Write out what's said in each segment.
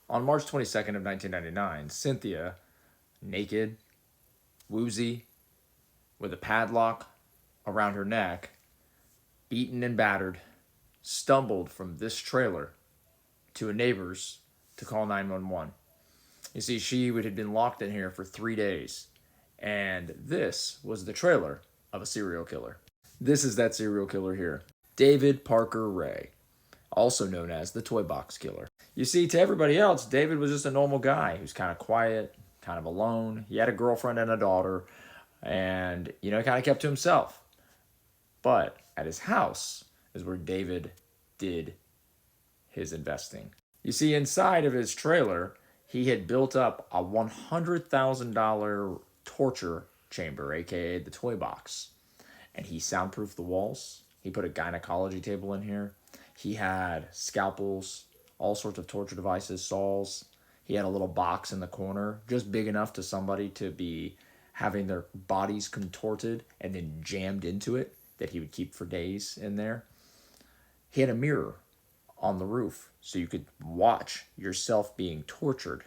On March 22nd of 1999, Cynthia, naked, woozy, with a padlock around her neck, beaten and battered, stumbled from this trailer to a neighbor's to call 911. You see, she had been locked in here for 3 days, and this was the trailer of a serial killer. This is that serial killer here, David Parker Ray, also known as the Toybox Killer. You see, to everybody else, David was just a normal guy who's kind of quiet, kind of alone. He had a girlfriend and a daughter, and, he kind of kept to himself. But at his house is where David did his investing. You see, inside of his trailer, he had built up a $100,000 torture chamber, aka the toy box. And he soundproofed the walls. He put a gynecology table in here. He had scalpels, all sorts of torture devices, saws. He had a little box in the corner, just big enough to somebody to be having their bodies contorted and then jammed into it, that he would keep for days in there. He had a mirror on the roof so you could watch yourself being tortured.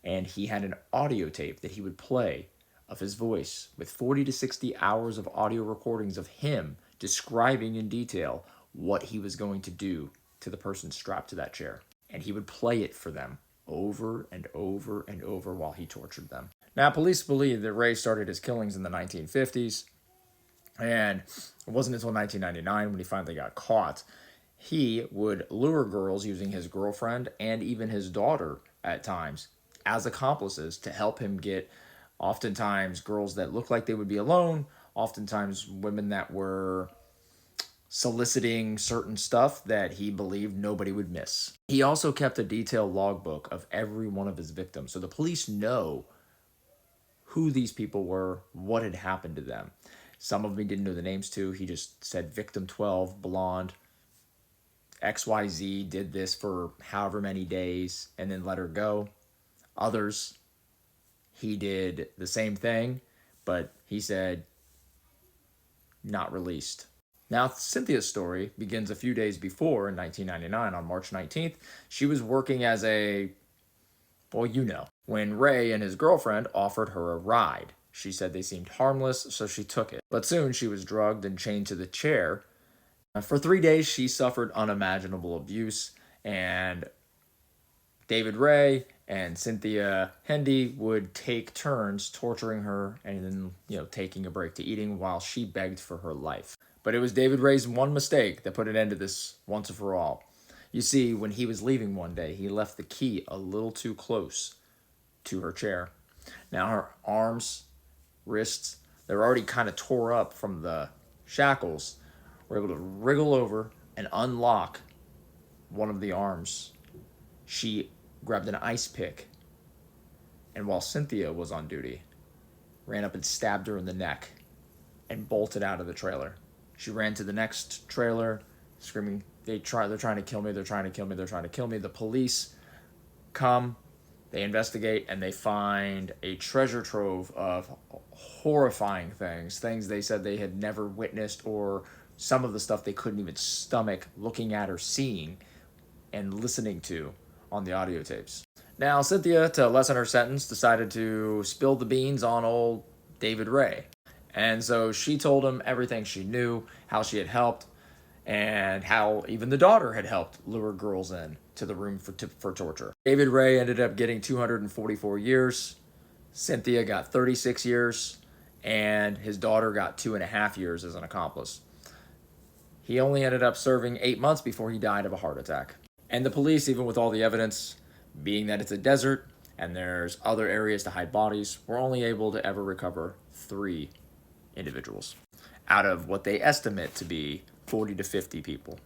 And he had an audio tape that he would play of his voice with 40 to 60 hours of audio recordings of him describing in detail what he was going to do to the person strapped to that chair. And he would play it for them over and over and over while he tortured them. Now, police believe that Ray started his killings in the 1950s, and it wasn't until 1999 when he finally got caught. He would lure girls using his girlfriend and even his daughter at times as accomplices to help him get oftentimes girls that looked like they would be alone, oftentimes women that were soliciting certain stuff that he believed nobody would miss. He also kept a detailed logbook of every one of his victims, so the police know who these people were, what had happened to them. Some of them he didn't know the names to. He just said victim 12, blonde, XYZ, did this for however many days and then let her go. Others, he did the same thing, but he said not released. Now, Cynthia's story begins a few days before, in 1999, on March 19th. She was working as when Ray and his girlfriend offered her a ride. She said they seemed harmless, so she took it. But soon she was drugged and chained to the chair. For 3 days, she suffered unimaginable abuse, and David Ray and Cynthia Hendy would take turns torturing her and then, taking a break to eating while she begged for her life. But it was David Ray's one mistake that put an end to this once and for all. You see, when he was leaving one day, he left the key a little too close to her chair. Now her arms, wrists, they're already kind of tore up from the shackles, were able to wriggle over and unlock one of the arms. She grabbed an ice pick, and while Cynthia was on duty, ran up and stabbed her in the neck and bolted out of the trailer. She ran to the next trailer, screaming, they're trying to kill me, they're trying to kill me, they're trying to kill me. The police come, they investigate, and they find a treasure trove of horrifying things they said they had never witnessed, or some of the stuff they couldn't even stomach looking at or seeing and listening to on the audio tapes. Now, Cynthia, to lessen her sentence, decided to spill the beans on old David Ray. And so she told him everything she knew, how she had helped, and how even the daughter had helped lure girls in to the room for torture. David Ray ended up getting 244 years. Cynthia got 36 years, and his daughter got 2.5 years as an accomplice. He only ended up serving 8 months before he died of a heart attack. And the police, even with all the evidence, being that it's a desert and there's other areas to hide bodies, were only able to ever recover 3 individuals out of what they estimate to be 40 to 50 people.